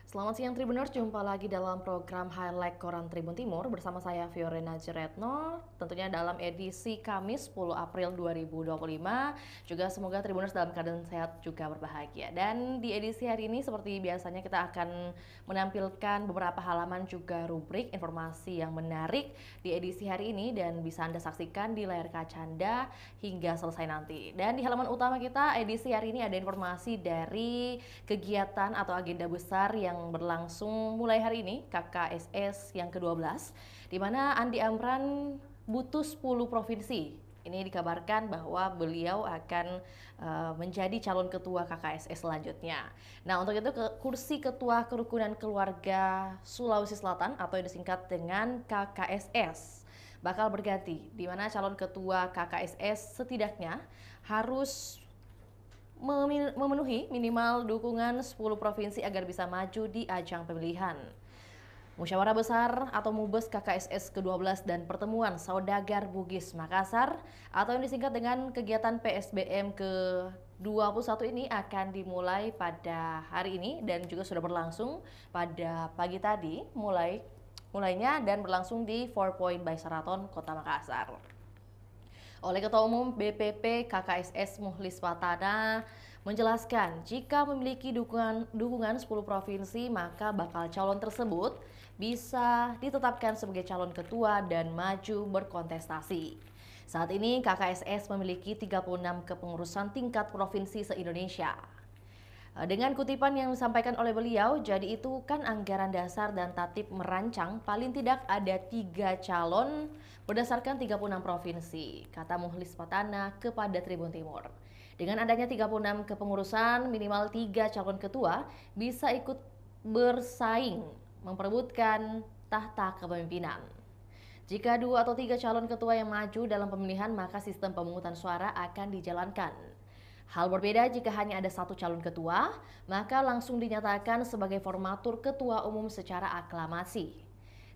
Selamat siang Tribuners, jumpa lagi dalam program Highlight Koran Tribun Timur bersama saya Fiorena Jeretno, tentunya dalam edisi Kamis 10 April 2025. Juga semoga Tribuners dalam keadaan sehat juga berbahagia. Dan di edisi hari ini seperti biasanya kita akan menampilkan beberapa halaman juga rubrik informasi yang menarik di edisi hari ini dan bisa Anda saksikan di layar kaca Anda hingga selesai nanti. Dan di halaman utama kita edisi hari ini ada informasi dari kegiatan atau agenda besar yang berlangsung mulai hari ini, KKSS yang ke-12, di mana Andi Amran butuh 10 provinsi. Ini dikabarkan bahwa beliau akan menjadi calon ketua KKSS selanjutnya. Nah, untuk itu kursi ketua kerukunan keluarga Sulawesi Selatan atau yang disingkat dengan KKSS bakal berganti, di mana calon ketua KKSS setidaknya harus memenuhi minimal dukungan 10 provinsi agar bisa maju di ajang pemilihan. Musyawarah Besar atau MUBES KKSS ke-12 dan Pertemuan Saudagar Bugis Makassar atau yang disingkat dengan kegiatan PSBM ke-21 ini akan dimulai pada hari ini dan juga sudah berlangsung pada pagi tadi mulainya dan berlangsung di 4 Point by Sheraton Kota Makassar. Oleh Ketua Umum BPP KKSS Muhlis Watana menjelaskan jika memiliki dukungan 10 provinsi maka bakal calon tersebut bisa ditetapkan sebagai calon ketua dan maju berkontestasi. Saat ini KKSS memiliki 36 kepengurusan tingkat provinsi se-Indonesia. Dengan kutipan yang disampaikan oleh beliau, jadi itu kan anggaran dasar dan tatip merancang paling tidak ada 3 calon berdasarkan 36 provinsi, kata Muhlis Watana kepada Tribun Timur. Dengan adanya 36 kepengurusan, minimal 3 calon ketua bisa ikut bersaing memperebutkan tahta kepemimpinan. Jika 2 atau 3 calon ketua yang maju dalam pemilihan, maka sistem pemungutan suara akan dijalankan. Hal berbeda jika hanya ada 1 calon ketua, maka langsung dinyatakan sebagai formatur ketua umum secara aklamasi.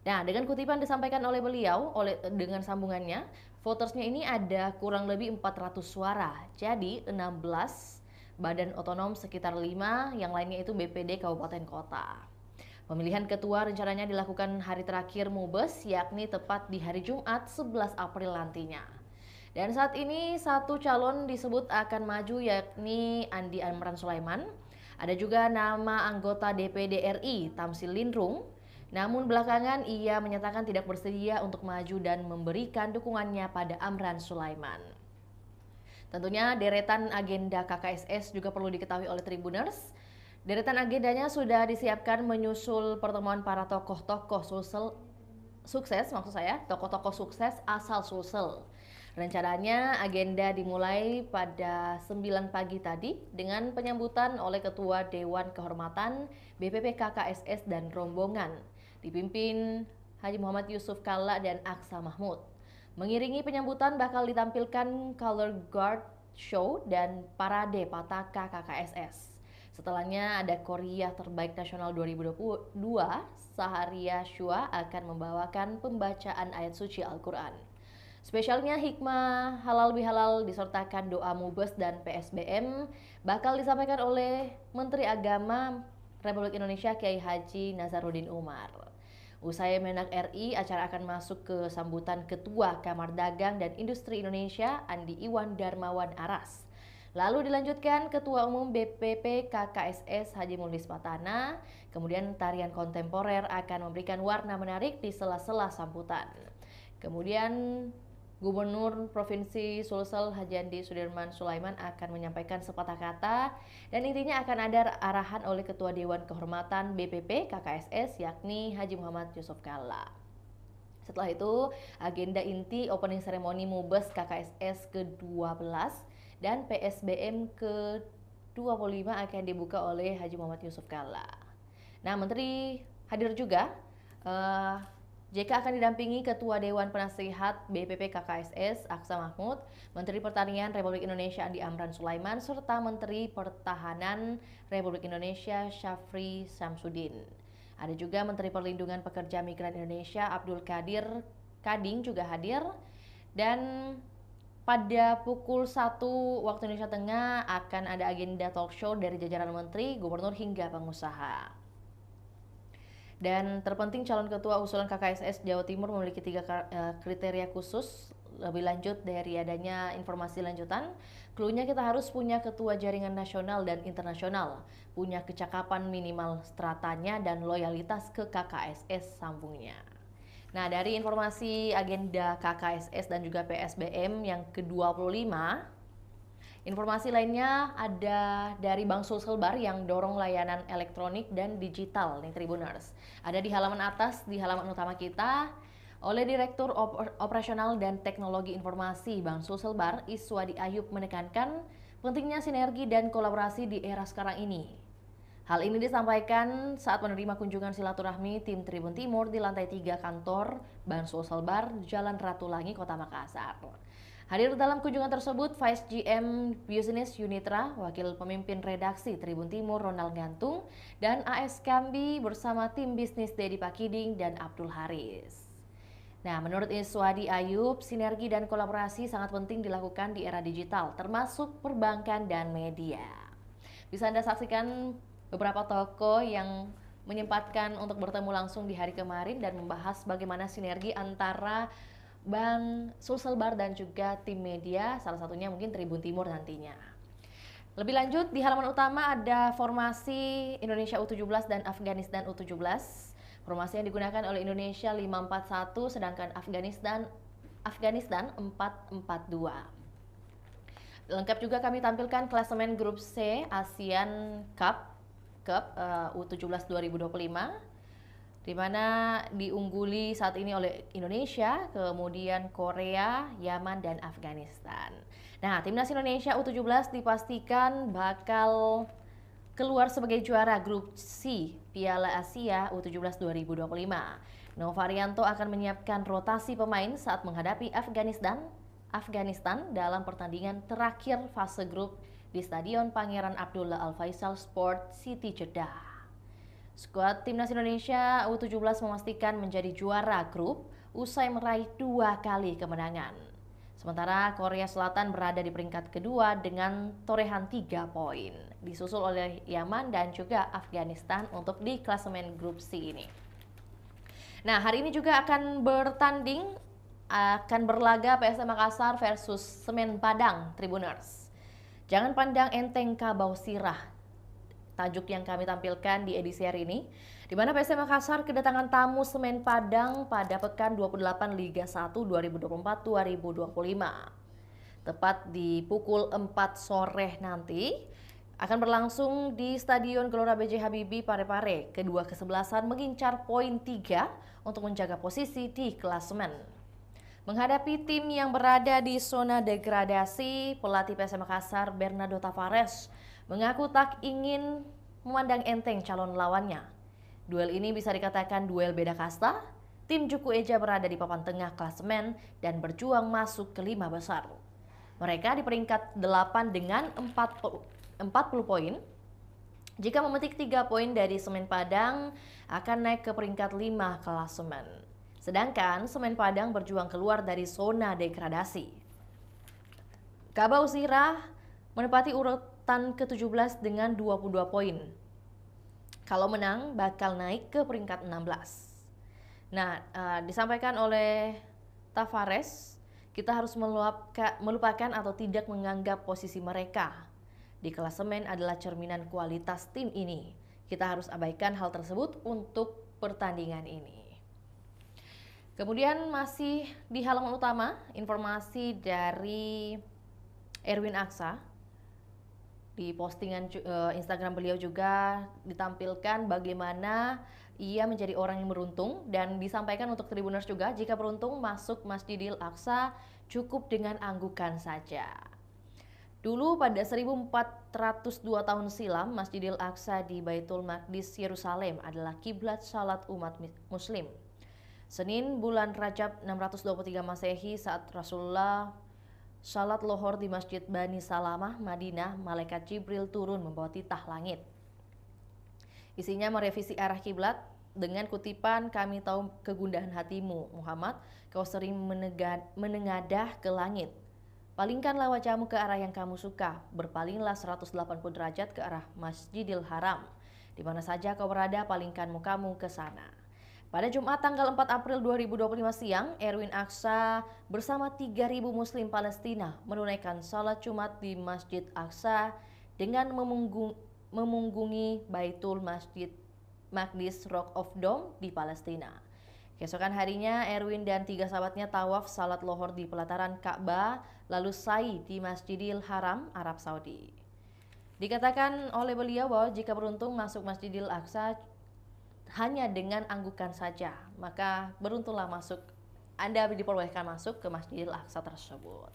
Nah, dengan kutipan disampaikan oleh beliau, dengan sambungannya, votersnya ini ada kurang lebih 400 suara, jadi 16 badan otonom sekitar 5, yang lainnya itu BPD Kabupaten Kota. Pemilihan ketua rencananya dilakukan hari terakhir MUBES, yakni tepat di hari Jumat 11 April nantinya. Dan saat ini 1 calon disebut akan maju yakni Andi Amran Sulaiman. Ada juga nama anggota DPD RI Tamsil Lindrung. Namun belakangan ia menyatakan tidak bersedia untuk maju dan memberikan dukungannya pada Amran Sulaiman. Tentunya deretan agenda KKSS juga perlu diketahui oleh Tribuners. Deretan agendanya sudah disiapkan menyusul pertemuan para tokoh-tokoh sukses, tokoh-tokoh sukses asal Sulsel. Rencananya agenda dimulai pada 9 pagi tadi dengan penyambutan oleh Ketua Dewan Kehormatan BPP KKSS dan rombongan dipimpin Haji Muhammad Yusuf Kalla dan Aksa Mahmud. Mengiringi penyambutan bakal ditampilkan color guard show dan parade Pataka KKSS. Setelahnya ada Korea Terbaik Nasional 2022, Saharia Shua akan membawakan pembacaan ayat suci Al-Quran. Spesialnya hikmah halal bihalal disertakan doa MUBES dan PSBM bakal disampaikan oleh Menteri Agama Republik Indonesia Kiai Haji Nazaruddin Umar. Usai Menak RI, acara akan masuk ke sambutan Ketua Kamar Dagang dan Industri Indonesia Andi Iwan Darmawan Aras. Lalu dilanjutkan Ketua Umum BPP KKSS Haji Muhlis Watana, kemudian tarian kontemporer akan memberikan warna menarik di sela-sela sambutan. Kemudian Gubernur Provinsi Sulsel Haji Andi Sudirman Sulaiman akan menyampaikan sepatah kata dan intinya akan ada arahan oleh Ketua Dewan Kehormatan BPP KKSS yakni Haji Muhammad Yusuf Kalla. Setelah itu, agenda inti opening ceremony MUBES KKSS ke-12 dan PSBM ke-25 akan dibuka oleh Haji Muhammad Yusuf Kalla. Nah, Menteri hadir juga. JK akan didampingi Ketua Dewan Penasihat BPP KKSS Aksa Mahmud, Menteri Pertanian Republik Indonesia Andi Amran Sulaiman, serta Menteri Pertahanan Republik Indonesia Syafri Samsudin. Ada juga Menteri Perlindungan Pekerja Migran Indonesia Abdul Qadir Kading juga hadir. Dan pada pukul 1 waktu Indonesia Tengah akan ada agenda talk show dari jajaran menteri, gubernur hingga pengusaha. Dan terpenting calon ketua usulan KKSS Jawa Timur memiliki 3 kriteria khusus. Lebih lanjut dari adanya informasi lanjutan, cluenya kita harus punya ketua jaringan nasional dan internasional, punya kecakapan minimal stratanya dan loyalitas ke KKSS sambungnya. Nah, dari informasi agenda KKSS dan juga PSBM yang ke-25, informasi lainnya ada dari Bank Sulselbar yang dorong layanan elektronik dan digital nih Tribuners. Ada di halaman atas, di halaman utama kita, oleh Direktur Operasional dan Teknologi Informasi Bank Sulselbar, Iswadi Ayub menekankan pentingnya sinergi dan kolaborasi di era sekarang ini. Hal ini disampaikan saat menerima kunjungan silaturahmi tim Tribun Timur di lantai 3 kantor Bank Sulselbar, Jalan Ratulangi, Kota Makassar. Hadir dalam kunjungan tersebut Vice GM Business Unitra, Wakil Pemimpin Redaksi Tribun Timur Ronald Gantung, dan AS Kambi bersama tim bisnis Dedi Pakiding dan Abdul Haris. Nah, menurut Iswadi Ayub, sinergi dan kolaborasi sangat penting dilakukan di era digital, termasuk perbankan dan media. Bisa Anda saksikan beberapa toko yang menyempatkan untuk bertemu langsung di hari kemarin dan membahas bagaimana sinergi antara Bank Sulselbar dan juga tim media, salah satunya mungkin Tribun Timur nantinya. Lebih lanjut, di halaman utama ada formasi Indonesia U17 dan Afghanistan U17. Formasi yang digunakan oleh Indonesia 541 sedangkan Afghanistan 442. Lengkap juga kami tampilkan klasemen grup C ASEAN Cup U17 2025 di mana diungguli saat ini oleh Indonesia, kemudian Korea, Yaman dan Afghanistan. Nah, timnas Indonesia U17 dipastikan bakal keluar sebagai juara grup C Piala Asia U17 2025. Novarianto akan menyiapkan rotasi pemain saat menghadapi Afghanistan dalam pertandingan terakhir fase grup di Stadion Pangeran Abdullah Al Faisal Sport City Jeddah. Skuad timnas Indonesia U17 memastikan menjadi juara grup usai meraih 2 kali kemenangan. Sementara Korea Selatan berada di peringkat kedua dengan torehan 3 poin, disusul oleh Yaman dan juga Afghanistan untuk di klasemen grup C ini. Nah, hari ini juga akan berlaga PSM Makassar versus Semen Padang, Tribuners. Jangan pandang enteng Kabau Sirah, tajuk yang kami tampilkan di edisi hari ini, di mana PSM Makassar kedatangan tamu Semen Padang pada pekan 28 Liga 1 2024-2025. Tepat di pukul 4 sore nanti akan berlangsung di Stadion Gelora B.J. Habibie Parepare. Kedua kesebelasan mengincar poin 3 untuk menjaga posisi di klasemen. Menghadapi tim yang berada di zona degradasi, pelatih PSM Makassar Bernardo Tavares mengaku tak ingin memandang enteng calon lawannya. Duel ini bisa dikatakan duel beda kasta. Tim Juku Eja berada di papan tengah klasemen dan berjuang masuk ke 5 besar. Mereka di peringkat 8 dengan 40 poin. Jika memetik 3 poin dari Semen Padang, akan naik ke peringkat 5 klasemen. Sedangkan Semen Padang berjuang keluar dari zona degradasi. Kabau Sirah menempati urutan ke-17 dengan 22 poin. Kalau menang bakal naik ke peringkat 16. Nah, disampaikan oleh Tavares, kita harus melupakan atau tidak menganggap posisi mereka di klasemen adalah cerminan kualitas tim ini. Kita harus abaikan hal tersebut untuk pertandingan ini. Kemudian masih di halaman utama, informasi dari Erwin Aksa. Di postingan Instagram beliau juga ditampilkan bagaimana ia menjadi orang yang beruntung dan disampaikan untuk Tribuners juga jika beruntung masuk Masjidil Aqsa cukup dengan anggukan saja. Dulu pada 1402 tahun silam, Masjidil Aqsa di Baitul Maqdis Yerusalem adalah kiblat salat umat muslim. Senin bulan Rajab 623 Masehi saat Rasulullah salat lohor di Masjid Bani Salamah, Madinah, malaikat Jibril turun membawa titah langit. Isinya merevisi arah kiblat dengan kutipan, "Kami tahu kegundahan hatimu, Muhammad, kau sering menengadah ke langit. Palingkanlah wajahmu ke arah yang kamu suka, berpalinglah 180 derajat ke arah Masjidil Haram. Di mana saja kau berada, palingkan mukamu ke sana. Pada Jumat tanggal 4 April 2025 siang, Erwin Aksa bersama 3.000 Muslim Palestina menunaikan salat Jumat di Masjid Aqsa dengan memunggungi Baitul Masjid Maqdis Rock of Dome di Palestina. Keesokan harinya, Erwin dan 3 sahabatnya tawaf salat lohor di pelataran Ka'bah, lalu sa'i di Masjidil Haram, Arab Saudi. Dikatakan oleh beliau bahwa jika beruntung masuk Masjidil Aqsa hanya dengan anggukan saja, maka beruntunglah Anda diperbolehkan masuk ke Masjidil Aqsa tersebut.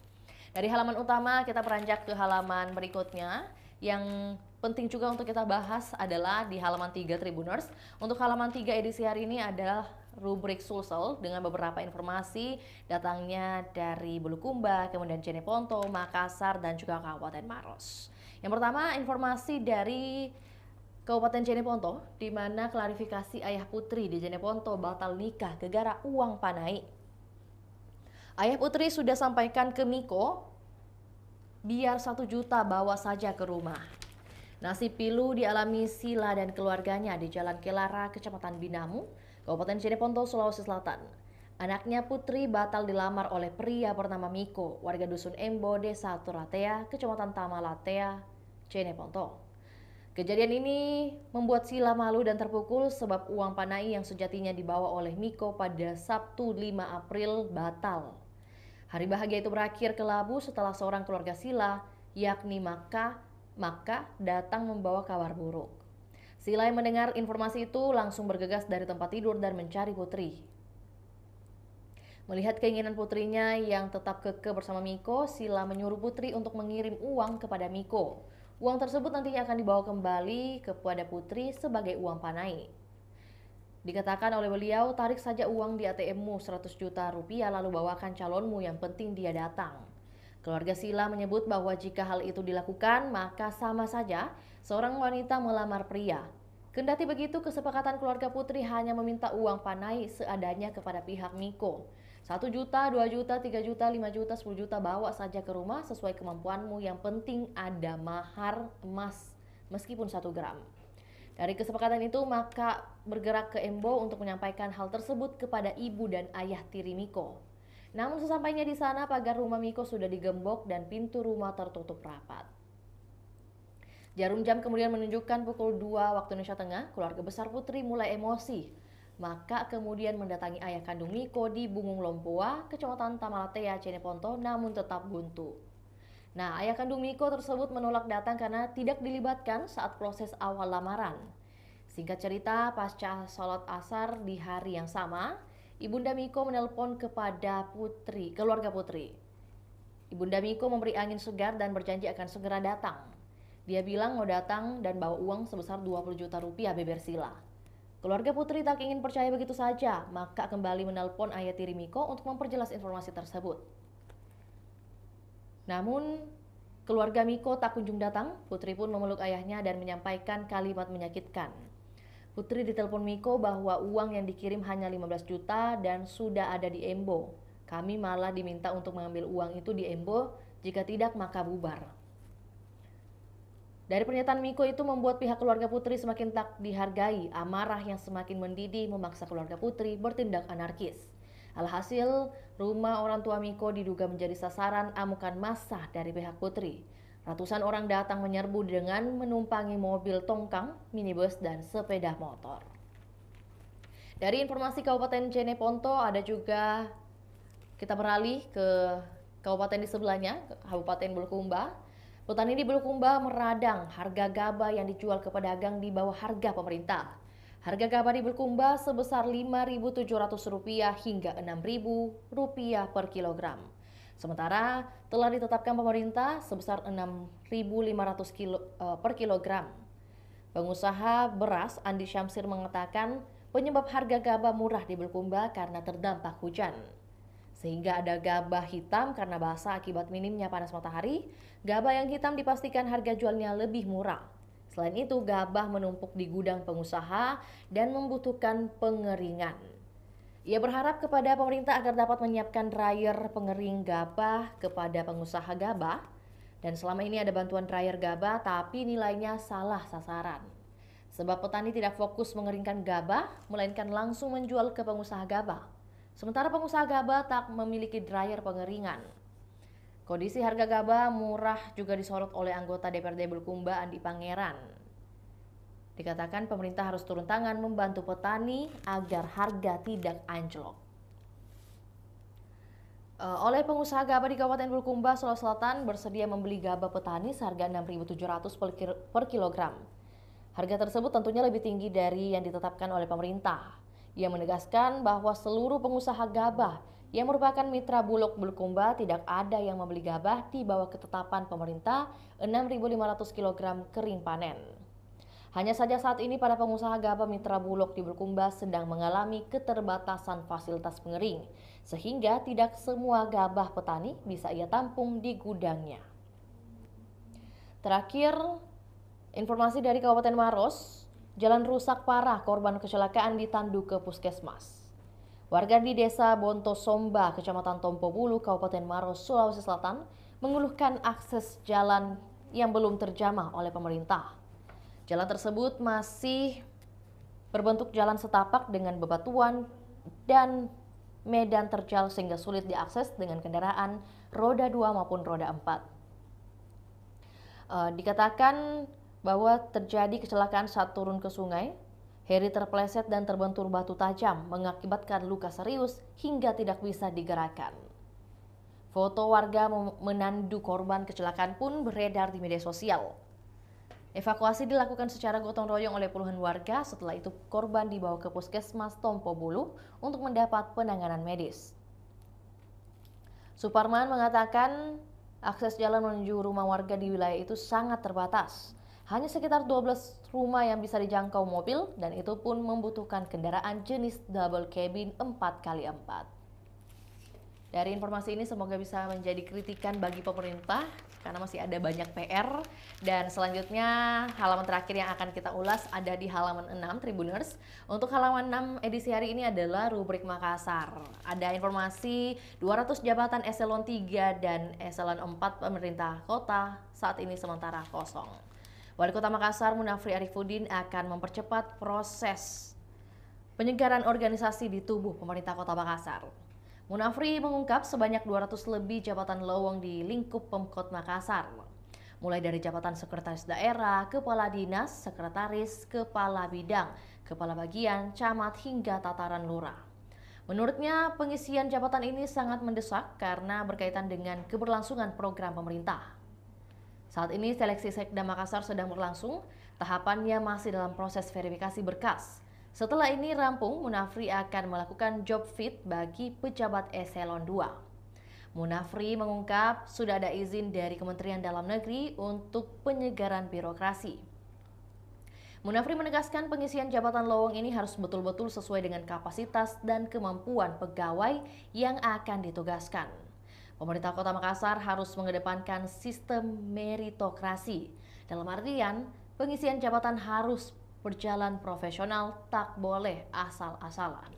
Dari halaman utama kita beranjak ke halaman berikutnya. Yang penting juga untuk kita bahas adalah di halaman 3 Tribuners. Untuk halaman 3 edisi hari ini adalah rubrik Sulsel dengan beberapa informasi datangnya dari Bulukumba, kemudian Jeneponto, Makassar, dan juga Kabupaten Maros. Yang pertama, informasi dari Kabupaten Jeneponto, di mana klarifikasi ayah putri di Jeneponto batal nikah gara-gara uang panai. Ayah putri sudah sampaikan ke Miko, biar 1 juta bawa saja ke rumah. Nasib pilu dialami Sila dan keluarganya di Jalan Kelara, Kecamatan Binamu, Kabupaten Jeneponto, Sulawesi Selatan. Anaknya Putri batal dilamar oleh pria bernama Miko, warga Dusun Embo, Desa Turatea, Kecamatan Tamalatea, Jeneponto. Kejadian ini membuat Sila malu dan terpukul sebab uang panai yang sejatinya dibawa oleh Miko pada Sabtu 5 April batal. Hari bahagia itu berakhir kelabu setelah seorang keluarga Sila, yakni Maka, datang membawa kabar buruk. Sila yang mendengar informasi itu langsung bergegas dari tempat tidur dan mencari Putri. Melihat keinginan putrinya yang tetap kekeh bersama Miko, Sila menyuruh Putri untuk mengirim uang kepada Miko. Uang tersebut nantinya akan dibawa kembali kepada Putri sebagai uang panai. Dikatakan oleh beliau, tarik saja uang di ATM-mu 100 juta rupiah lalu bawakan calonmu, yang penting dia datang. Keluarga Sila menyebut bahwa jika hal itu dilakukan, maka sama saja seorang wanita melamar pria. Kendati begitu, kesepakatan keluarga Putri hanya meminta uang panai seadanya kepada pihak Miko. 1 juta, 2 juta, 3 juta, 5 juta, 10 juta bawa saja ke rumah sesuai kemampuanmu, yang penting ada mahar emas meskipun 1 gram. Dari kesepakatan itu, Maka bergerak ke Embo untuk menyampaikan hal tersebut kepada ibu dan ayah tiri Miko. Namun sesampainya di sana, pagar rumah Miko sudah digembok dan pintu rumah tertutup rapat. Jarum jam kemudian menunjukkan pukul 2 waktu Indonesia Tengah. Keluarga besar Putri mulai emosi. Maka kemudian mendatangi ayah kandung Miko di Bungung Lompoa, Kecamatan Tamalatea, Jeneponto, namun tetap buntu. Nah, ayah kandung Miko tersebut menolak datang karena tidak dilibatkan saat proses awal lamaran. Singkat cerita, pasca sholat asar di hari yang sama, Ibunda Miko menelpon kepada keluarga Putri. Ibunda Miko memberi angin segar dan berjanji akan segera datang. Dia bilang mau datang dan bawa uang sebesar 20 juta rupiah, beber Sila. Keluarga Putri tak ingin percaya begitu saja, maka kembali menelpon ayah tiri Miko untuk memperjelas informasi tersebut. Namun, keluarga Miko tak kunjung datang. Putri pun memeluk ayahnya dan menyampaikan kalimat menyakitkan. Putri ditelepon Miko bahwa uang yang dikirim hanya 15 juta dan sudah ada di Embo. Kami malah diminta untuk mengambil uang itu di Embo, jika tidak maka bubar. Dari pernyataan Miko itu membuat pihak keluarga Putri semakin tak dihargai. Amarah yang semakin mendidih memaksa keluarga Putri bertindak anarkis. Alhasil, rumah orang tua Miko diduga menjadi sasaran amukan massa dari pihak Putri. Ratusan orang datang menyerbu dengan menumpangi mobil tongkang, minibus, dan sepeda motor. Dari informasi Kabupaten Jeneponto, ada juga kita beralih ke kabupaten di sebelahnya, Kabupaten Bulukumba. Petani di Bulukumba meradang harga gabah yang dijual ke pedagang di bawah harga pemerintah. Harga gabah di Bulukumba sebesar Rp5.700 hingga Rp6.000 per kilogram. Sementara telah ditetapkan pemerintah sebesar Rp6.500 per kilogram. Pengusaha beras Andi Syamsir mengatakan penyebab harga gabah murah di Bulukumba karena terdampak hujan. Sehingga ada gabah hitam karena basah akibat minimnya panas matahari. Gabah yang hitam dipastikan harga jualnya lebih murah. Selain itu, gabah menumpuk di gudang pengusaha dan membutuhkan pengeringan. Ia berharap kepada pemerintah agar dapat menyiapkan dryer pengering gabah kepada pengusaha gabah. Dan selama ini ada bantuan dryer gabah tapi nilainya salah sasaran. Sebab petani tidak fokus mengeringkan gabah, melainkan langsung menjual ke pengusaha gabah. Sementara pengusaha gabah tak memiliki dryer pengeringan. Kondisi harga gabah murah juga disorot oleh anggota DPRD Bulukumba Andi Pangeran. Dikatakan pemerintah harus turun tangan membantu petani agar harga tidak anjlok. Oleh pengusaha gabah di Kabupaten Bulukumba, Sulawesi Selatan bersedia membeli gabah petani seharga 6.700 per kilogram. Harga tersebut tentunya lebih tinggi dari yang ditetapkan oleh pemerintah. Ia menegaskan bahwa seluruh pengusaha gabah yang merupakan mitra Bulog Bulukumba tidak ada yang membeli gabah di bawah ketetapan pemerintah 6.500 kg kering panen. Hanya saja saat ini para pengusaha gabah mitra Bulog di Bulukumba sedang mengalami keterbatasan fasilitas pengering, sehingga tidak semua gabah petani bisa ia tampung di gudangnya. Terakhir, informasi dari Kabupaten Maros, jalan rusak parah, korban kecelakaan ditandu ke puskesmas. Warga di desa Bontosomba, Kecamatan Tompobulu, Kabupaten Maros, Sulawesi Selatan, mengeluhkan akses jalan yang belum terjamah oleh pemerintah. Jalan tersebut masih berbentuk jalan setapak dengan bebatuan dan medan terjal sehingga sulit diakses dengan kendaraan roda 2 maupun roda 4. Dikatakan bahwa terjadi kecelakaan saat turun ke sungai. Heri terpeleset dan terbentur batu tajam mengakibatkan luka serius hingga tidak bisa digerakkan. Foto warga menandu korban kecelakaan pun beredar di media sosial. Evakuasi dilakukan secara gotong royong oleh puluhan warga. Setelah itu korban dibawa ke puskesmas Tompobulu untuk mendapat penanganan medis. Suparman mengatakan akses jalan menuju rumah warga di wilayah itu sangat terbatas. Hanya sekitar 12 rumah yang bisa dijangkau mobil dan itu pun membutuhkan kendaraan jenis double cabin 4x4. Dari informasi ini semoga bisa menjadi kritikan bagi pemerintah karena masih ada banyak PR. Dan selanjutnya halaman terakhir yang akan kita ulas ada di halaman 6 Tribuners. Untuk halaman 6 edisi hari ini adalah rubrik Makassar. Ada informasi 200 jabatan eselon 3 dan eselon 4 pemerintah kota saat ini sementara kosong. Wali Kota Makassar Munafri Arifuddin akan mempercepat proses penyegaran organisasi di tubuh pemerintah Kota Makassar. Munafri mengungkap sebanyak 200 lebih jabatan lowong di lingkup Pemkot Makassar. Mulai dari jabatan sekretaris daerah, kepala dinas, sekretaris, kepala bidang, kepala bagian, camat hingga tataran lurah. Menurutnya pengisian jabatan ini sangat mendesak karena berkaitan dengan keberlangsungan program pemerintah. Saat ini seleksi Sekda Makassar sedang berlangsung, tahapannya masih dalam proses verifikasi berkas. Setelah ini rampung, Munafri akan melakukan job fit bagi pejabat eselon 2. Munafri mengungkap sudah ada izin dari Kementerian Dalam Negeri untuk penyegaran birokrasi. Munafri menegaskan pengisian jabatan lowong ini harus betul-betul sesuai dengan kapasitas dan kemampuan pegawai yang akan ditugaskan. Pemerintah Kota Makassar harus mengedepankan sistem meritokrasi. Dalam artian, pengisian jabatan harus berjalan profesional, tak boleh asal-asalan.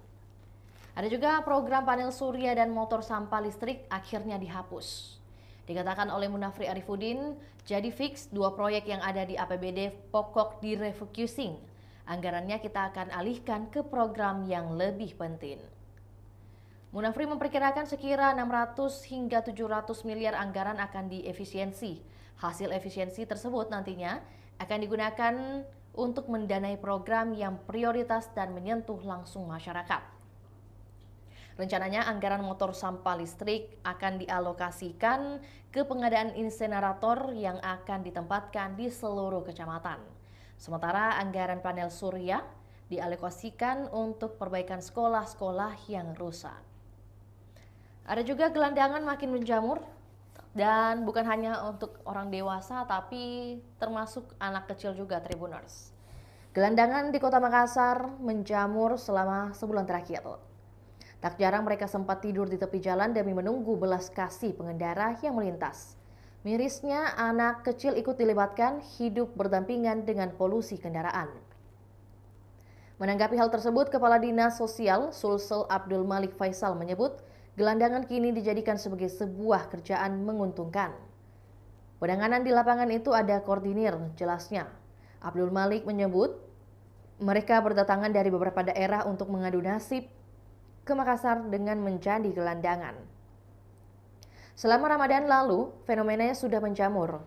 Ada juga program panel surya dan motor sampah listrik akhirnya dihapus. Dikatakan oleh Munafri Arifuddin, jadi fix 2 proyek yang ada di APBD pokok direfocusing. Anggarannya kita akan alihkan ke program yang lebih penting. Munafri memperkirakan sekira 600 hingga 700 miliar anggaran akan diefisiensi. Hasil efisiensi tersebut nantinya akan digunakan untuk mendanai program yang prioritas dan menyentuh langsung masyarakat. Rencananya anggaran motor sampah listrik akan dialokasikan ke pengadaan insenerator yang akan ditempatkan di seluruh kecamatan. Sementara anggaran panel surya dialokasikan untuk perbaikan sekolah-sekolah yang rusak. Ada juga gelandangan makin menjamur dan bukan hanya untuk orang dewasa tapi termasuk anak kecil juga Tribuners. Gelandangan di Kota Makassar menjamur selama sebulan terakhir. Tak jarang mereka sempat tidur di tepi jalan demi menunggu belas kasih pengendara yang melintas. Mirisnya anak kecil ikut dilibatkan hidup berdampingan dengan polusi kendaraan. Menanggapi hal tersebut, Kepala Dinas Sosial Sulsel Abdul Malik Faisal menyebut gelandangan kini dijadikan sebagai sebuah kerjaan menguntungkan. Penanganan di lapangan itu ada koordinir, jelasnya. Abdul Malik menyebut Mereka berdatangan dari beberapa daerah untuk mengadu nasib ke Makassar dengan menjadi gelandangan. Selama Ramadan lalu, fenomenanya sudah menjamur.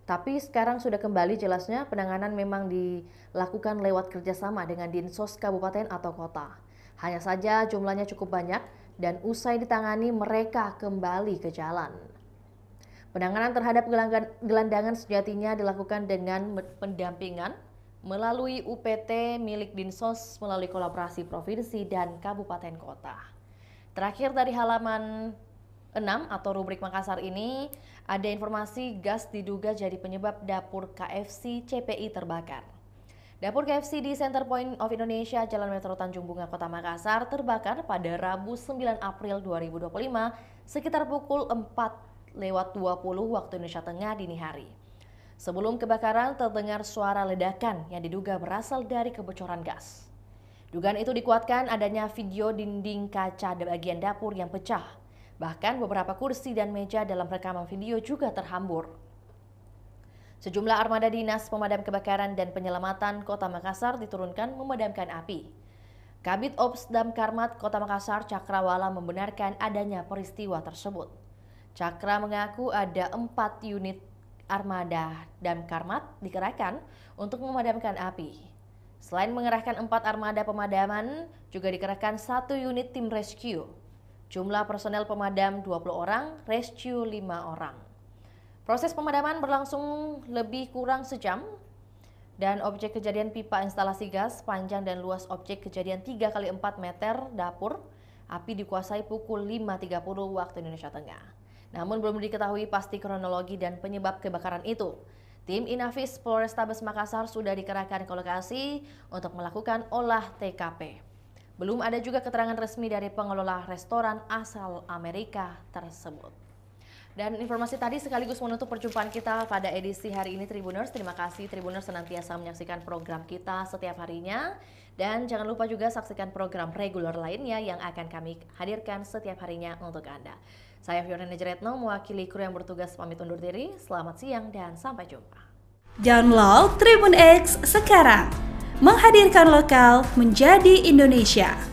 Tapi sekarang sudah kembali, jelasnya penanganan memang dilakukan lewat kerjasama dengan Dinsos Kabupaten atau Kota. Hanya saja jumlahnya cukup banyak dan usai ditangani mereka kembali ke jalan. Penanganan terhadap gelandangan sejatinya dilakukan dengan pendampingan melalui UPT milik Dinsos melalui kolaborasi provinsi dan kabupaten kota. Terakhir dari halaman 6 atau rubrik Makassar ini ada informasi gas diduga jadi penyebab dapur KFC CPI terbakar. Dapur KFC di Center Point of Indonesia, Jalan Metro Tanjung Bunga, Kota Makassar terbakar pada Rabu 9 April 2025 sekitar pukul 4:20 waktu Indonesia Tengah dini hari. Sebelum kebakaran terdengar suara ledakan yang diduga berasal dari kebocoran gas. Dugaan itu dikuatkan adanya video dinding kaca bagian dapur yang pecah. Bahkan beberapa kursi dan meja dalam rekaman video juga terhambur. Sejumlah armada dinas pemadam kebakaran dan penyelamatan Kota Makassar diturunkan memadamkan api. Kabid Ops Damkarmat Kota Makassar Cakrawala membenarkan adanya peristiwa tersebut. Cakra mengaku ada 4 unit armada Damkarmat dikerahkan untuk memadamkan api. Selain mengerahkan 4 armada pemadaman, juga dikerahkan 1 unit tim rescue. Jumlah personel pemadam 20 orang, rescue 5 orang. Proses pemadaman berlangsung lebih kurang sejam dan objek kejadian pipa instalasi gas panjang dan luas objek kejadian 3x4 meter dapur. Api dikuasai pukul 5.30 waktu Indonesia Tengah. Namun belum diketahui pasti kronologi dan penyebab kebakaran itu. Tim Inafis Polrestabes Makassar sudah dikerahkan ke lokasi untuk melakukan olah TKP. Belum ada juga keterangan resmi dari pengelola restoran asal Amerika tersebut. Dan informasi tadi sekaligus menutup perjumpaan kita pada edisi hari ini Tribuners. Terima kasih Tribuners senantiasa menyaksikan program kita setiap harinya. Dan jangan lupa juga saksikan program reguler lainnya yang akan kami hadirkan setiap harinya untuk Anda. Saya Fiona Nejeretno mewakili kru yang bertugas pamit undur diri. Selamat siang dan sampai jumpa. Download Tribun X sekarang. Menghadirkan lokal menjadi Indonesia.